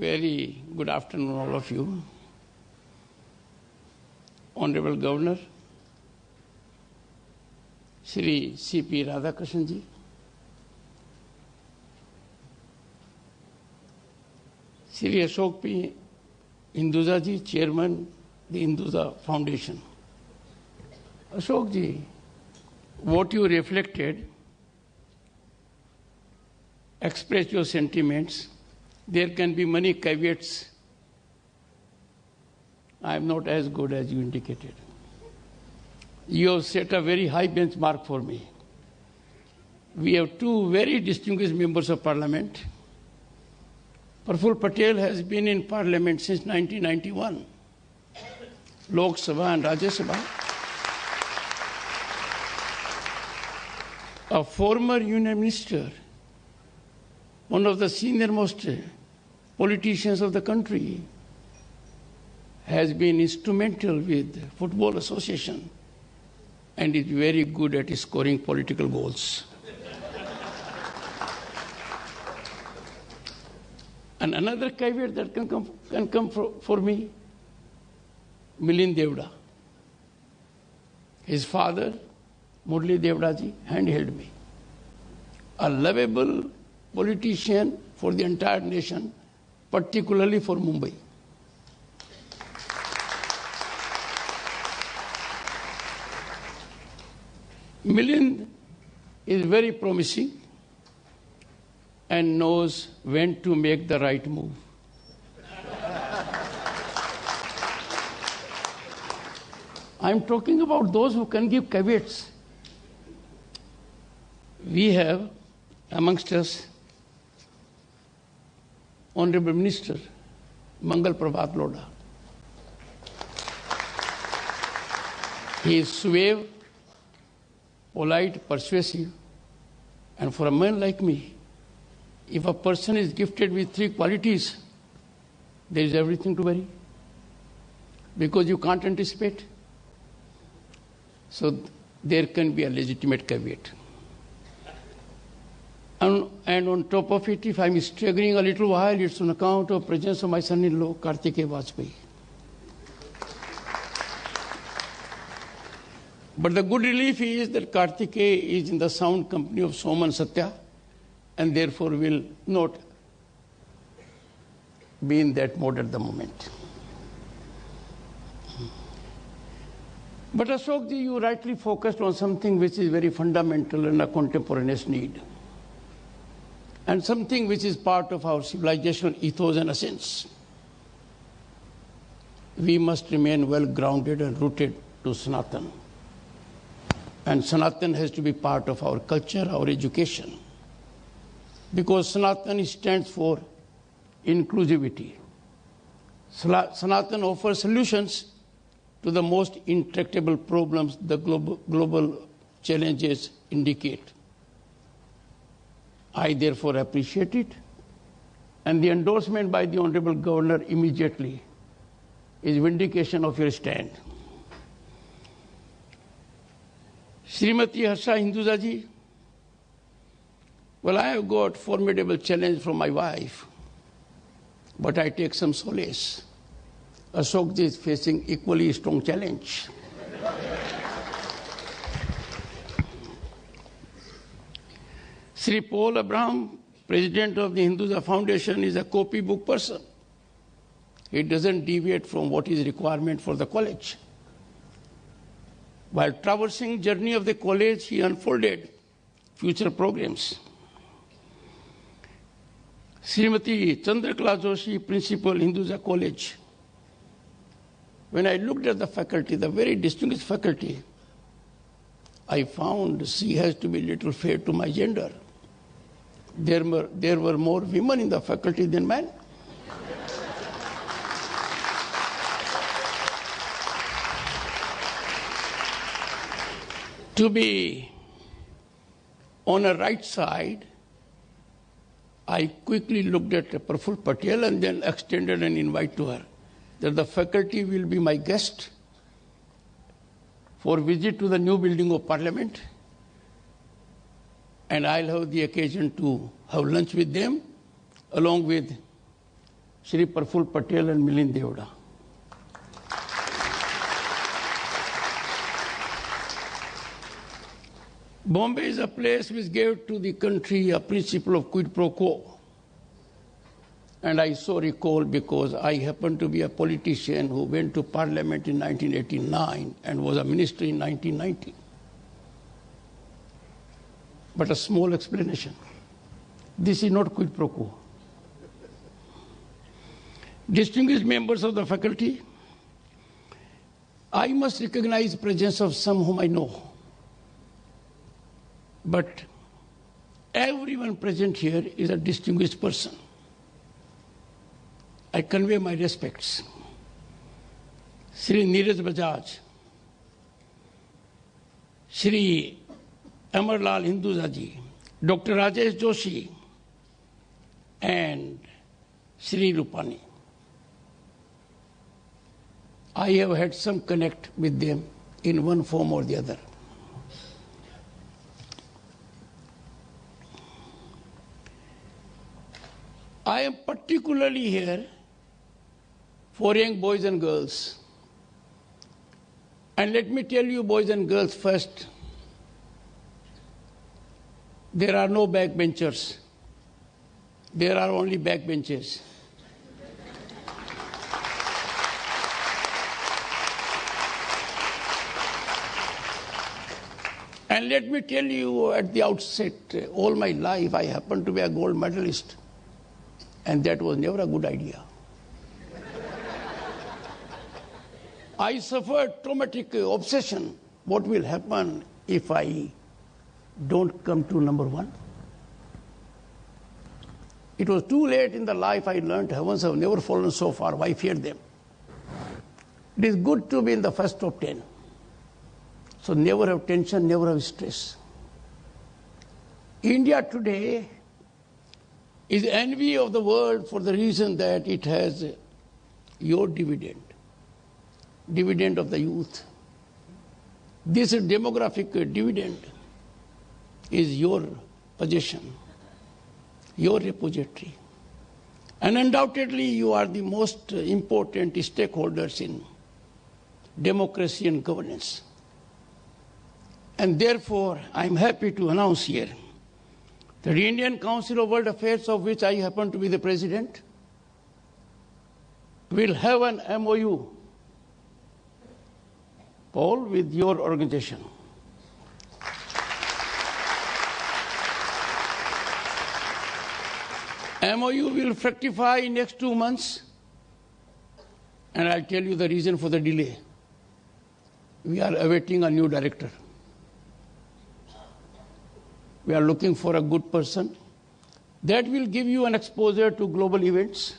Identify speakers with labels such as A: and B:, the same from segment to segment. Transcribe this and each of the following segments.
A: Very good afternoon, all of you. Honorable Governor, Shri C.P. Radhakrishnan ji, Shri Ashok P. Hinduja ji, Chairman, the Hinduja Foundation. Ashok ji, what you reflected, express your sentiments. There can be many caveats. I am not as good as you indicated. You have set a very high benchmark for me. We have two very distinguished members of Parliament. Praful Patel has been in Parliament since 1991, Lok Sabha and Rajya Sabha. A former Union Minister, one of the senior-most politicians of the country, has been instrumental with Football Association and is very good at scoring political goals. And another caveat that can come for me, Milind Devda. His father, Murli Devda ji, handheld me. A lovable politician for the entire nation, particularly for Mumbai. Milind is very promising and knows when to make the right move. I'm talking about those who can give caveats. We have amongst us Honorable Minister Mangal Prabhat Lodha. He is suave, polite, persuasive, and for a man like me, if a person is gifted with three qualities, there is everything to worry, because you can't anticipate. So there can be a legitimate caveat. And on top of it, if I'm staggering a little while, it's on account of presence of my son-in-law, Kartikeya Vajpayee. But the good relief is that Kartikeya is in the sound company of Soman Satya, and therefore will not be in that mode at the moment. But Ashok ji, you rightly focused on something which is very fundamental and a contemporaneous need, and something which is part of our civilizational ethos and essence. We must remain well grounded and rooted to Sanatan. And Sanatan has to be part of our culture, our education. Because Sanatan stands for inclusivity. Sanatan offers solutions to the most intractable problems the global challenges indicate. I therefore appreciate it, and the endorsement by the Honorable Governor immediately is vindication of your stand. Srimati Harsha Hinduja ji, well, I have got formidable challenge from my wife, but I take some solace. Ashok ji is facing equally strong challenge. Sri Paul Abraham, President of the Hinduja Foundation, is a copybook person. He doesn't deviate from what is requirement for the college. While traversing journey of the college, he unfolded future programs. Srimati Chandrakala Joshi, Principal, Hinduja College. When I looked at the faculty, the very distinguished faculty, I found she has to be little fair to my gender. There were more women in the faculty than men. To be on a right side, I quickly looked at Praful Patel and then extended an invite to her that the faculty will be my guest for visit to the new building of Parliament, and I'll have the occasion to have lunch with them along with Shri Praful Patel and Milind Devda. Bombay is a place which gave to the country a principle of quid pro quo. And I so recall because I happened to be a politician who went to Parliament in 1989 and was a minister in 1990. But a small explanation. This is not quid pro quo. Distinguished members of the faculty, I must recognize the presence of some whom I know. But everyone present here is a distinguished person. I convey my respects. Shri Neeraj Bajaj, Shri Amarlal Hinduja ji, Dr. Rajesh Joshi, and Shri Rupani. I have had some connect with them in one form or the other. I am particularly here for young boys and girls. And let me tell you, boys and girls, first, there are no backbenchers. There are only backbenches. And let me tell you at the outset, all my life I happened to be a gold medalist. And that was never a good idea. I suffered traumatic obsession. What will happen if I don't come to number one? It was too late in the life I learned heavens have never fallen so far. Why fear them? It is good to be in the first top 10. So never have tension, never have stress. India today is envy of the world for the reason that it has your dividend of the youth. This demographic dividend is your possession, your repository. And undoubtedly you are the most important stakeholders in democracy and governance. And therefore, I'm happy to announce here that the Indian Council of World Affairs, of which I happen to be the president, will have an MOU, Paul, with your organization. MOU will fructify in next 2 months, and I'll tell you the reason for the delay. We are awaiting a new director. We are looking for a good person that will give you an exposure to global events,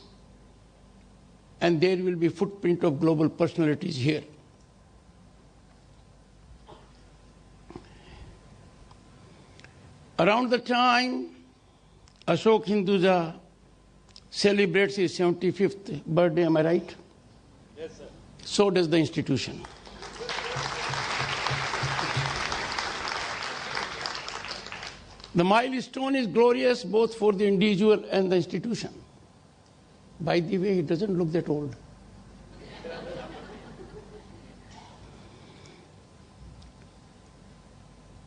A: and there will be footprint of global personalities here. Around the time Ashok Hinduja celebrates his 75th birthday, am I right?
B: Yes, sir.
A: So does the institution. The milestone is glorious both for the individual and the institution. By the way, he doesn't look that old.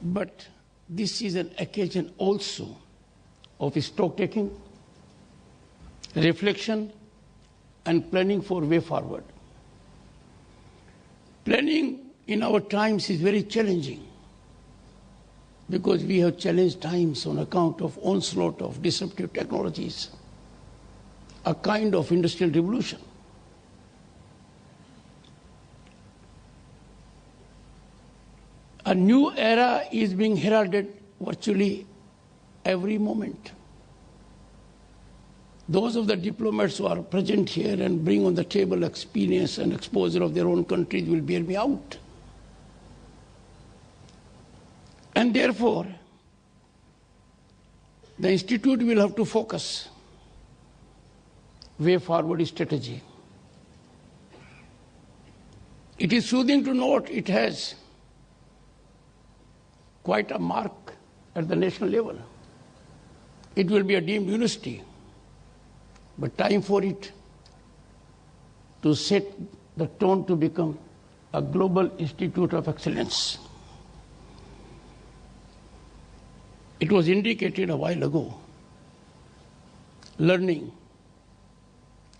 A: But this is an occasion also of stock-taking, reflection, and planning for way forward. Planning in our times is very challenging because we have challenged times on account of onslaught of disruptive technologies, a kind of industrial revolution. A new era is being heralded virtually every moment. Those of the diplomats who are present here and bring on the table experience and exposure of their own countries will bear me out. And therefore, the Institute will have to focus way forward strategy. It is soothing to note it has quite a mark at the national level. It will be a deemed university, but time for it to set the tone to become a global institute of excellence. It was indicated a while ago. Learning.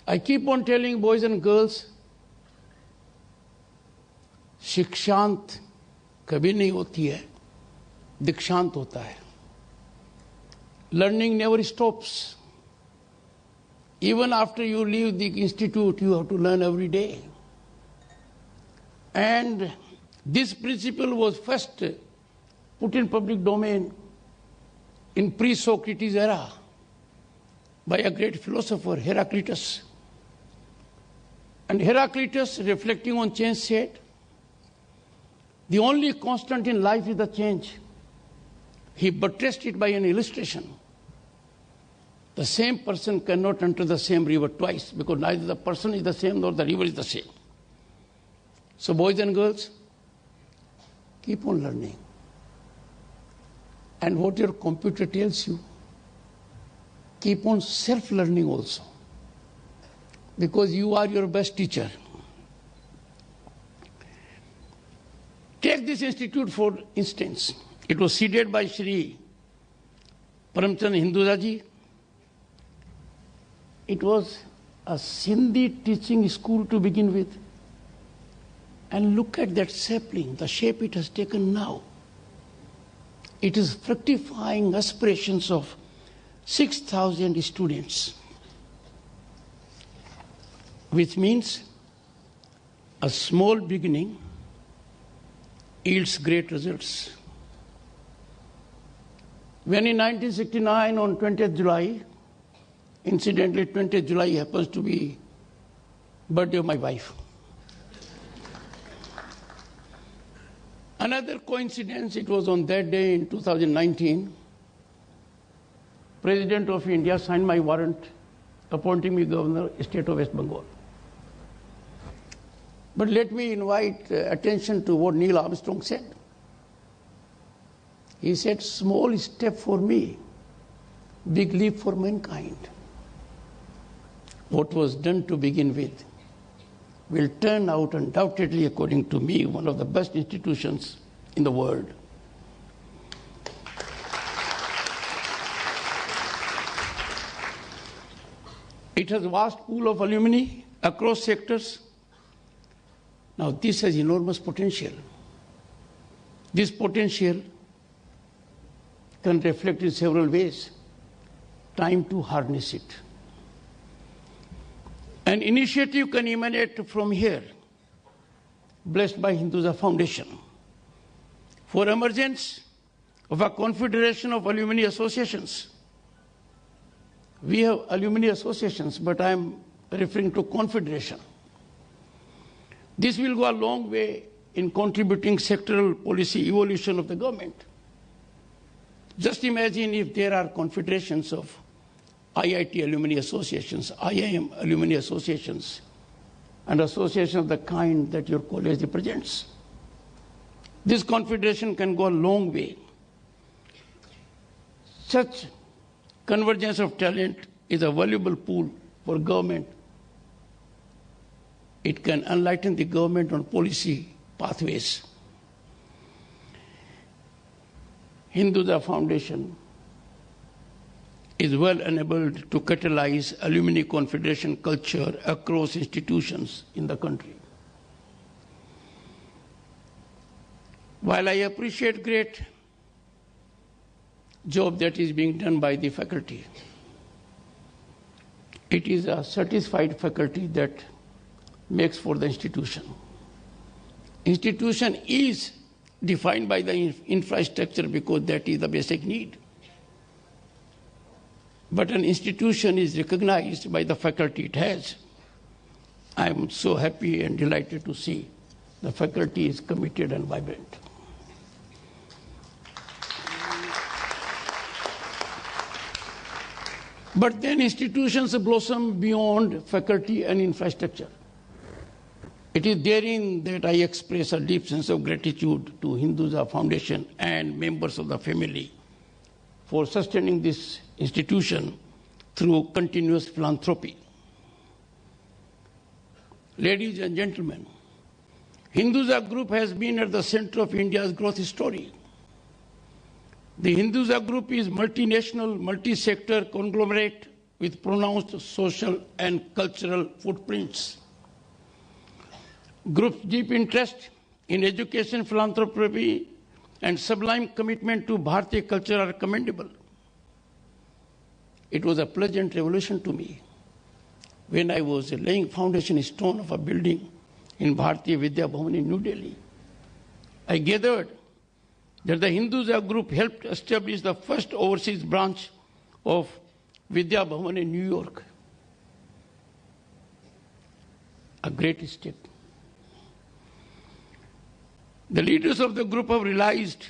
A: I keep on telling boys and girls, शिक्षांत कभी नहीं होती है, दीक्षांत होता है. Learning never stops. Even after you leave the institute, you have to learn every day. And this principle was first put in public domain in pre-Socrates era by a great philosopher, Heraclitus. And Heraclitus, reflecting on change, said, the only constant in life is the change. He buttressed it by an illustration. The same person cannot enter the same river twice, because neither the person is the same nor the river is the same. So boys and girls, keep on learning. And what your computer tells you, keep on self-learning also. Because you are your best teacher. Take this institute for instance. It was seeded by Shri Paramchand Hinduja ji. It was a Sindhi teaching school to begin with. And look at that sapling, the shape it has taken now. It is fructifying aspirations of 6,000 students, which means a small beginning yields great results. When in 1969 on 20th July, incidentally 20th July happens to be birthday of my wife. Another coincidence, it was on that day in 2019, President of India signed my warrant appointing me Governor, State of West Bengal. But let me invite attention to what Neil Armstrong said. He said, small step for me, big leap for mankind. What was done to begin with will turn out undoubtedly, according to me, one of the best institutions in the world. It has a vast pool of alumni across sectors. Now, this has enormous potential. This potential can reflect in several ways. Time to harness it. An initiative can emanate from here, blessed by Hinduja Foundation, for emergence of a confederation of alumni associations. We have alumni associations, but I am referring to confederation. This will go a long way in contributing sectoral policy evolution of the government. Just imagine if there are confederations of IIT alumni associations, IIM alumni associations, and associations of the kind that your college represents. This confederation can go a long way. Such convergence of talent is a valuable pool for government. It can enlighten the government on policy pathways. Hinduja Foundation is well enabled to catalyze alumni confederation culture across institutions in the country. While I appreciate great job that is being done by the faculty, it is a satisfied faculty that makes for the institution. Institution is defined by the infrastructure because that is the basic need. But an institution is recognized by the faculty it has. I am so happy and delighted to see the faculty is committed and vibrant. But then institutions blossom beyond faculty and infrastructure. It is therein that I express a deep sense of gratitude to Hinduja Foundation and members of the family for sustaining this institution through continuous philanthropy. Ladies and gentlemen, Hinduja Group has been at the center of India's growth story. The Hinduja Group is multinational, multi-sector conglomerate with pronounced social and cultural footprints. Group's deep interest in education, philanthropy, and sublime commitment to Bharatiya culture are commendable. It was a pleasant revelation to me when I was laying foundation stone of a building in Bharatiya Vidya Bhavan in New Delhi. I gathered that the Hinduja Group helped establish the first overseas branch of Vidya Bhavan in New York. A great step. The leaders of the group have realized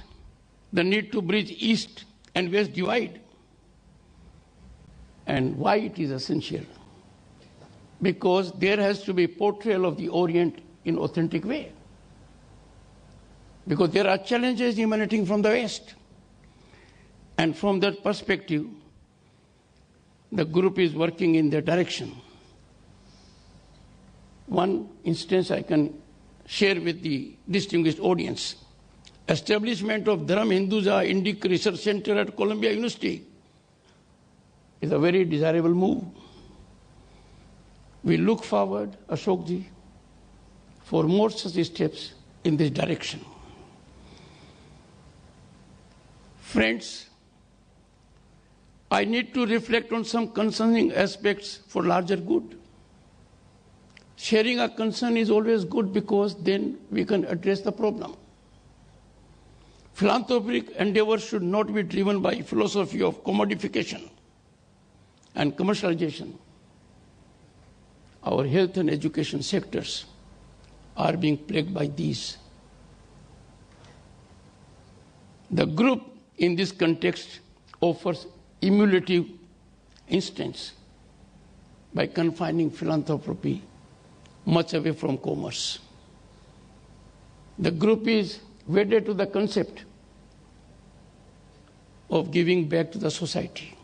A: the need to bridge East and West divide. And why it is essential? Because there has to be portrayal of the Orient in authentic way. Because there are challenges emanating from the West. And from that perspective, the group is working in that direction. One instance I can share with the distinguished audience. Establishment of Dharam Hinduja Indic Research Center at Columbia University is a very desirable move. We look forward, Ashokji, for more such steps in this direction. Friends, I need to reflect on some concerning aspects for larger good. Sharing a concern is always good because then we can address the problem. Philanthropic endeavors should not be driven by philosophy of commodification and commercialization. Our health and education sectors are being plagued by these. The group in this context offers emulative instance by confining philanthropy much away from commerce. The group is wedded to the concept of giving back to the society.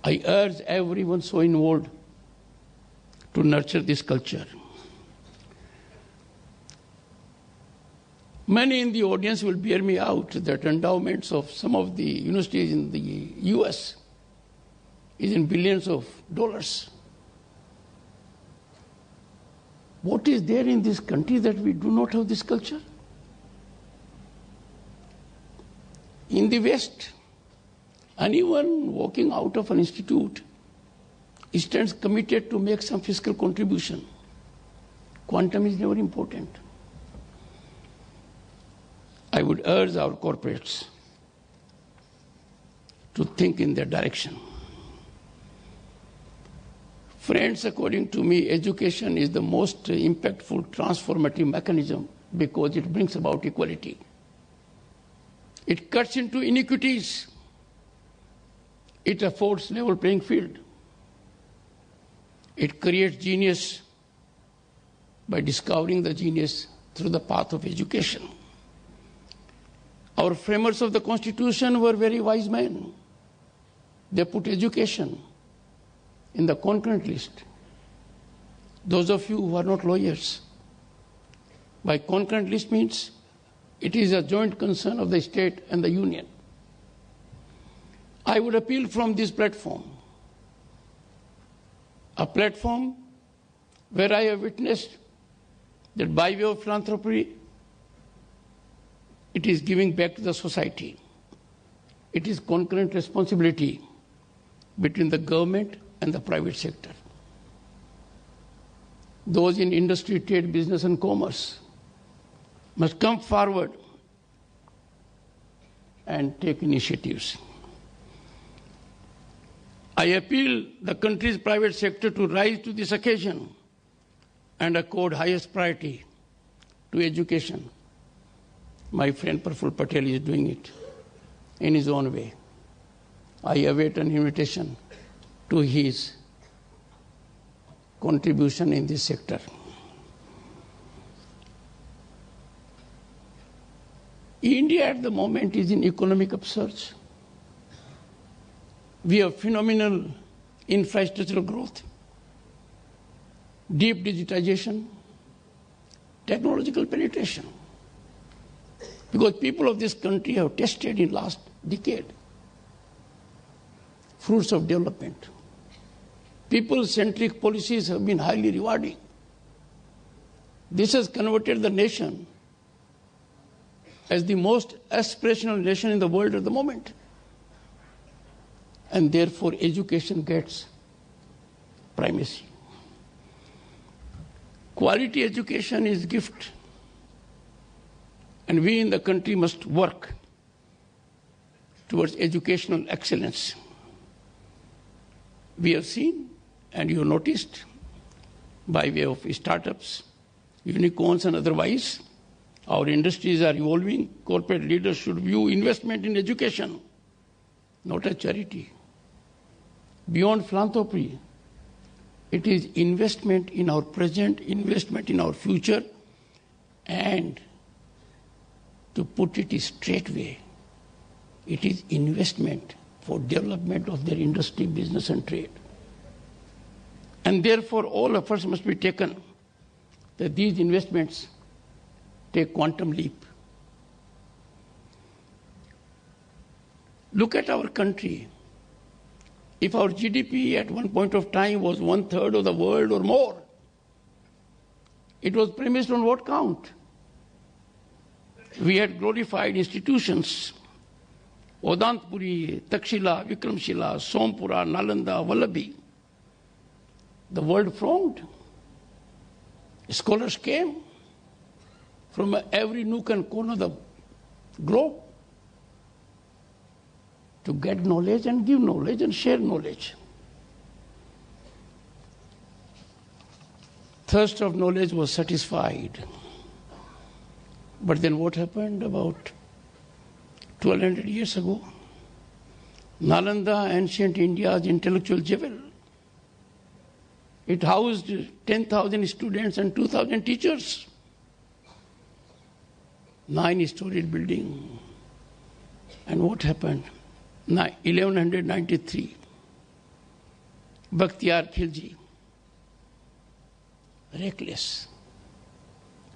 A: I urge everyone so involved to nurture this culture. Many in the audience will bear me out that endowments of some of the universities in the US is in billions of dollars. What is there in this country that we do not have this culture? In the West, anyone walking out of an institute stands committed to make some fiscal contribution. Quantum is never important. I would urge our corporates to think in that direction. Friends, according to me, education is the most impactful transformative mechanism because it brings about equality. It cuts into inequities. It affords level playing field. It creates genius by discovering the genius through the path of education. Our framers of the Constitution were very wise men. They put education in the concurrent list. Those of you who are not lawyers, by concurrent list means it is a joint concern of the state and the union. I would appeal from this platform, a platform where I have witnessed that by way of philanthropy, it is giving back to the society. It is concurrent responsibility between the government and the private sector. Those in industry, trade, business, and commerce must come forward and take initiatives. I appeal the country's private sector to rise to this occasion and accord highest priority to education. My friend Praful Patel is doing it in his own way. I await an invitation to his contribution in this sector. India at the moment is in economic upsurge. We have phenomenal infrastructural growth. deep digitization, technological penetration. Because people of this country have tested in last decade fruits of development. People-centric policies have been highly rewarding. This has converted the nation as the most aspirational nation in the world at the moment. And therefore, education gets primacy. Quality education is a gift. And we in the country must work towards educational excellence. We have seen, and you have noticed, by way of startups, unicorns and otherwise, our industries are evolving. Corporate leaders should view investment in education, not as charity. Beyond philanthropy, it is investment in our present, investment in our future, and to put it straightway, it is investment for development of their industry, business and trade. And therefore, all efforts must be taken that these investments take quantum leap. Look at our country. If our GDP at one point of time was 1/3 of the world or more, it was premised on what count? We had glorified institutions, Odantpuri, Takshila, Vikramshila, Sompura, Nalanda, Vallabhi. The world formed. Scholars came from every nook and corner of the globe to get knowledge and give knowledge and share knowledge. Thirst of knowledge was satisfied. But then what happened about 1200 years ago? Nalanda, ancient India's intellectual jewel. It housed 10,000 students and 2,000 teachers. 9-storied building. And what happened? 1193. Bakhtiyar Khilji, reckless,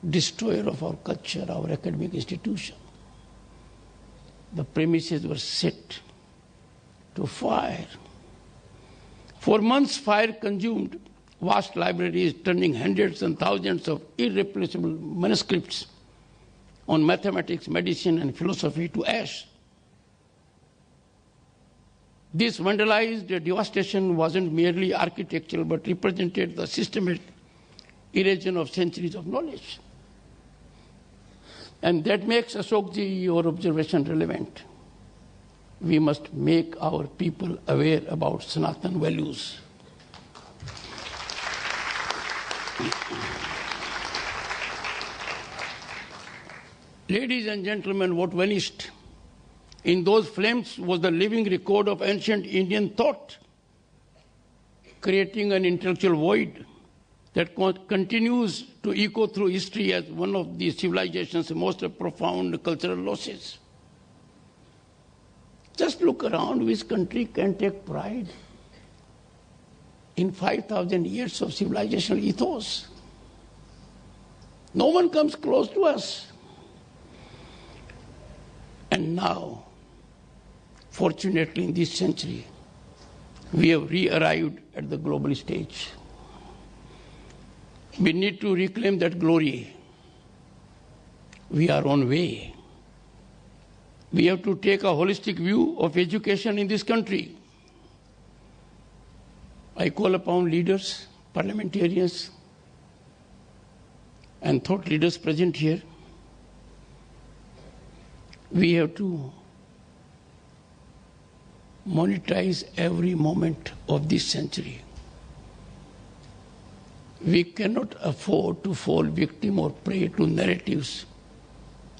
A: destroyer of our culture, our academic institution. The premises were set to fire. For months, fire consumed vast libraries, turning hundreds and thousands of irreplaceable manuscripts on mathematics, medicine, and philosophy to ash. This vandalized devastation wasn't merely architectural, but represented the systematic erosion of centuries of knowledge. And that makes, Ashokji, your observation relevant. We must make our people aware about Sanatan values. Ladies and gentlemen, what vanished in those flames was the living record of ancient Indian thought, creating an intellectual void that continues to echo through history as one of the civilization's most profound cultural losses. Just look around, which country can take pride in 5,000 years of civilizational ethos? No one comes close to us. And now, fortunately in this century, we have re-arrived at the global stage. We need to reclaim that glory. We are on way. We have to take a holistic view of education in this country. I call upon leaders, parliamentarians, and thought leaders present here. We have to monetize every moment of this century. We cannot afford to fall victim or prey to narratives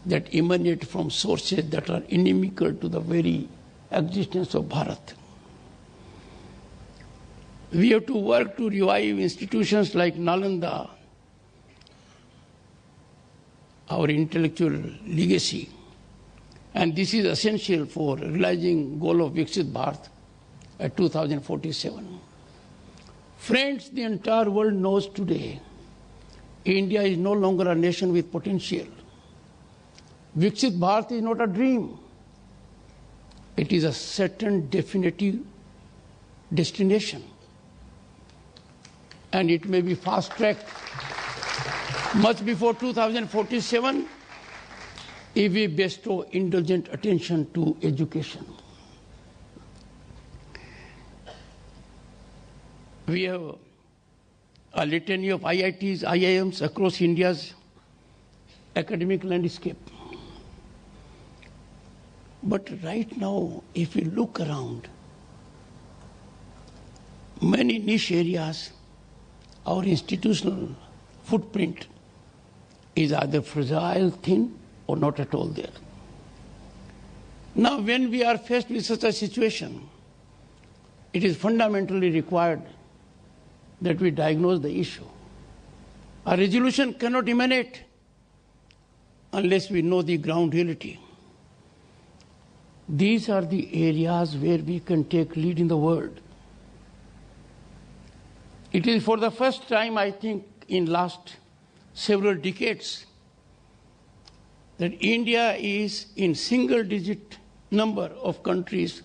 A: that emanate from sources that are inimical to the very existence of Bharat. We have to work to revive institutions like Nalanda, our intellectual legacy. And this is essential for realizing goal of Viksit Bharat at 2047. Friends, the entire world knows today India is no longer a nation with potential. Viksit Bharat is not a dream. It is a certain definitive destination. And it may be fast-tracked much before 2047 if we bestow indulgent attention to education. We have a litany of IITs, IIMs across India's academic landscape. But right now, if we look around, many niche areas, our institutional footprint is either fragile, thin, or not at all there. Now, when we are faced with such a situation, it is fundamentally required that we diagnose the issue. A resolution cannot emanate unless we know the ground reality. These are the areas where we can take lead in the world. It is for the first time, I think, in last several decades that India is in single-digit number of countries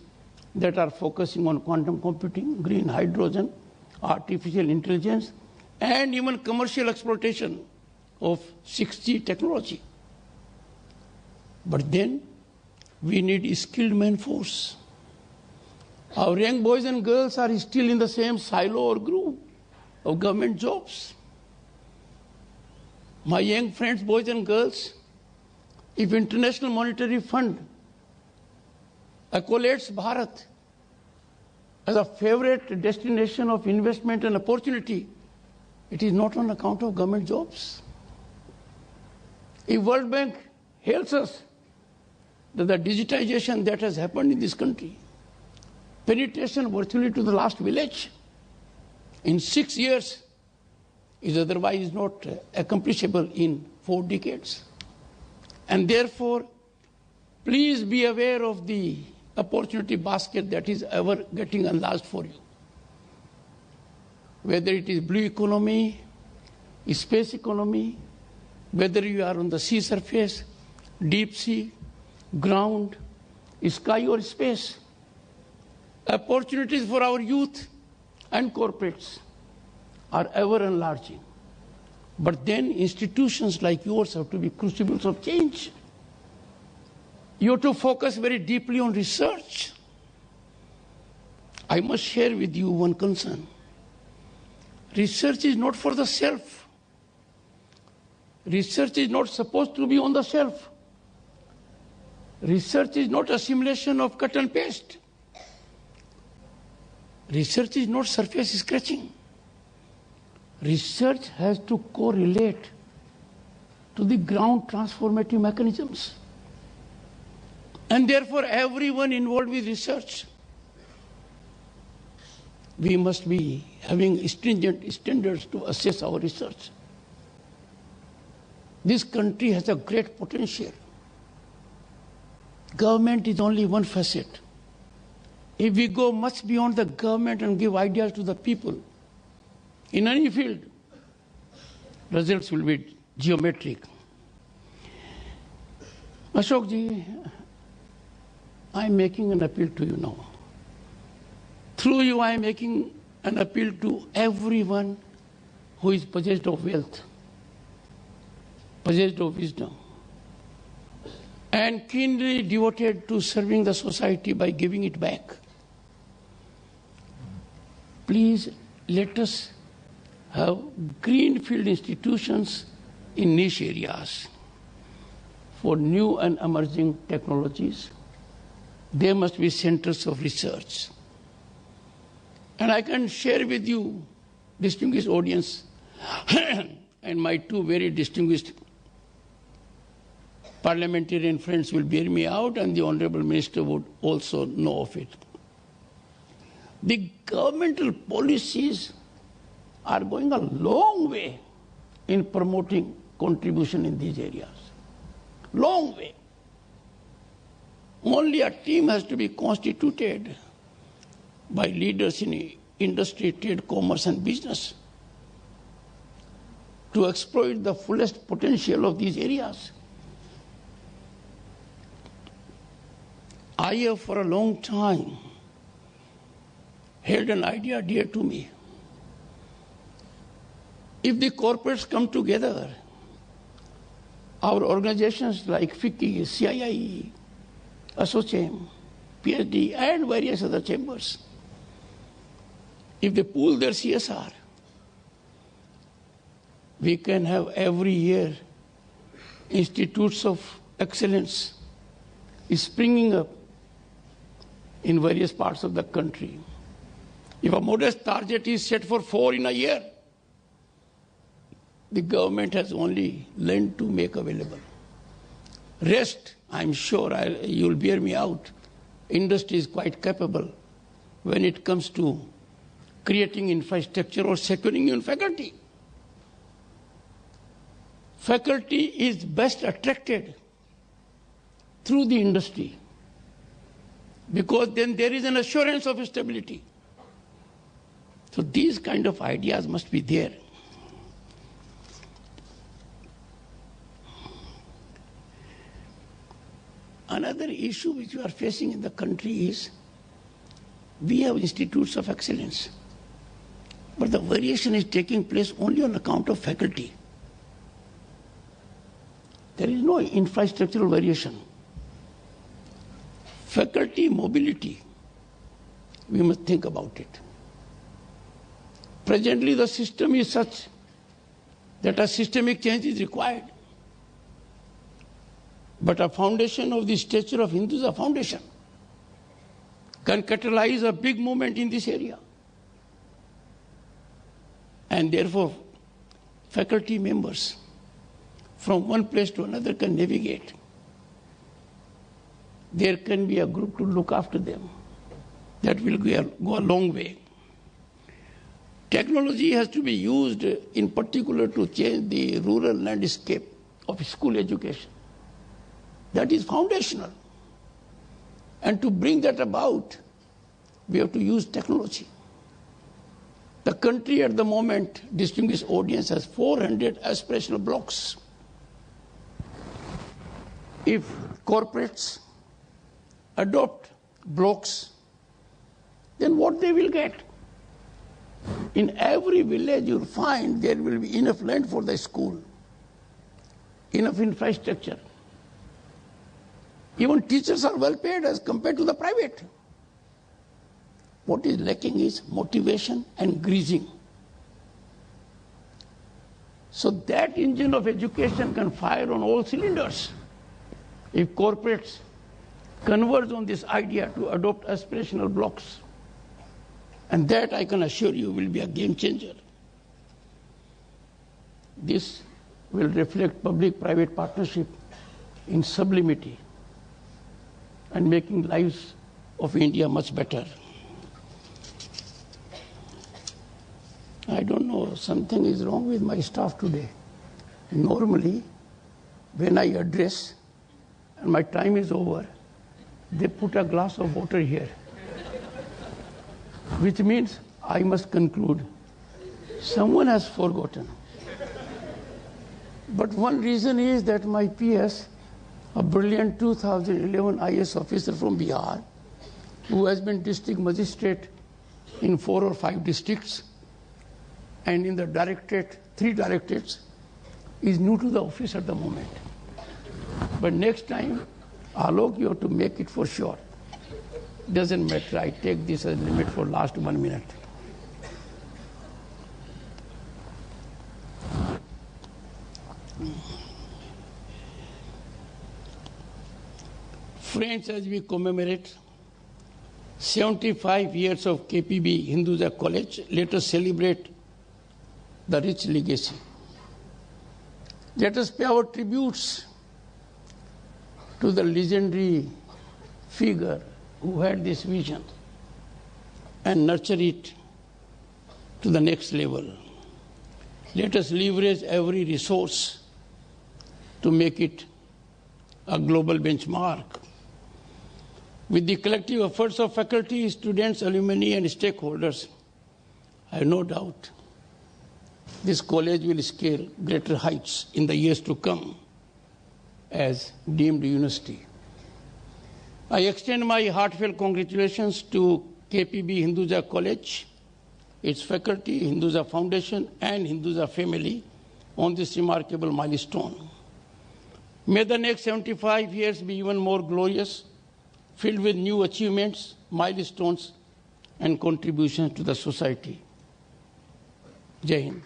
A: that are focusing on quantum computing, green hydrogen, artificial intelligence, and even commercial exploitation of 6G technology. But then we need skilled manforce. Our young boys and girls are still in the same silo or groove of government jobs. My young friends, boys and girls, if International Monetary Fund accolades Bharat as a favorite destination of investment and opportunity, it is not on account of government jobs. If World Bank hails us that the digitization that has happened in this country, penetration virtually to the last village in 6 years is otherwise not accomplishable in 4 decades. And therefore, please be aware of the opportunity basket that is ever getting enlarged for you. Whether it is blue economy, space economy, whether you are on the sea surface, deep sea, ground, sky or space, opportunities for our youth and corporates are ever enlarging. But then institutions like yours have to be crucibles of change. You have to focus very deeply on research. I must share with you one concern. Research is not for the self. Research is not supposed to be on the shelf. Research is not a simulation of cut and paste. Research is not surface scratching. Research has to correlate to the ground transformative mechanisms. And therefore, everyone involved with research, we must be having stringent standards to assess our research. This country has a great potential. Government is only one facet. If we go much beyond the government and give ideas to the people, in any field, results will be geometric. Ashok ji, I am making an appeal to you now. Through you, I am making an appeal to everyone who is possessed of wealth, possessed of wisdom, and keenly devoted to serving the society by giving it back. Please let us have greenfield institutions in niche areas for new and emerging technologies. There must be centers of research. And I can share with you, distinguished audience, and my two very distinguished parliamentarian friends will bear me out, and the Honorable Minister would also know of it. The governmental policies are going a long way in promoting contribution in these areas. Long way. Only a team has to be constituted by leaders in industry, trade, commerce, and business to exploit the fullest potential of these areas. I have for a long time held an idea dear to me. If the corporates come together, our organizations like FICCI, CII, ASSOCHAM, PSD, and various other chambers, if they pool their CSR, we can have every year institutes of excellence springing up in various parts of the country. If a modest target is set for 4 in a year, the government has only lent to make available. Rest, I'm sure you'll bear me out, industry is quite capable when it comes to creating infrastructure or securing your faculty. Faculty is best attracted through the industry because then there is an assurance of stability. So these kind of ideas must be there. Another issue which we are facing in the country is we have institutes of excellence, but the variation is taking place only on account of faculty. There is no infrastructural variation. Faculty mobility, we must think about it. Presently, the system is such that a systemic change is required. But a foundation of the stature of Hinduja foundation can catalyze a big movement in this area. And therefore, faculty members from one place to another can navigate. There can be a group to look after them. That will go a long way. Technology has to be used in particular to change the rural landscape of school education. That is foundational. And to bring that about, we have to use technology. The country at the moment, distinguished audience, has 400 aspirational blocks. If corporates adopt blocks, then what they will get? In every village you'll find there will be enough land for the school, enough infrastructure. Even teachers are well paid as compared to the private. What is lacking is motivation and greasing. So that engine of education can fire on all cylinders. If corporates converge on this idea to adopt aspirational blocks, and that I can assure you will be a game changer. This will reflect public-private partnership in sublimity and making lives of India much better. I don't know, something is wrong with my staff today. Normally, when I address and my time is over, they put a glass of water here, which means I must conclude. Someone has forgotten. But one reason is that my PS, a brilliant 2011 IS officer from Bihar, who has been district magistrate in 4 or 5 districts, and in the directorate, 3 directorates, is new to the office at the moment. But next time, Alok, you have to make it for sure. Doesn't matter, I take this as limit for last 1 minute. Friends, as we commemorate 75 years of KPB Hinduja College, let us celebrate the rich legacy. Let us pay our tributes to the legendary figure who had this vision and nurture it to the next level. Let us leverage every resource to make it a global benchmark. With the collective efforts of faculty, students, alumni, and stakeholders, I have no doubt this college will scale greater heights in the years to come as deemed university. I extend my heartfelt congratulations to KPB Hinduja College, its faculty, Hinduja Foundation, and Hinduja family on this remarkable milestone. May the next 75 years be even more glorious, filled with new achievements, milestones, and contributions to the society. Jai Hind.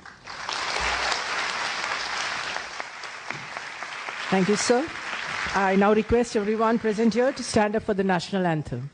B: Thank you, sir. I now request everyone present here to stand up for the national anthem.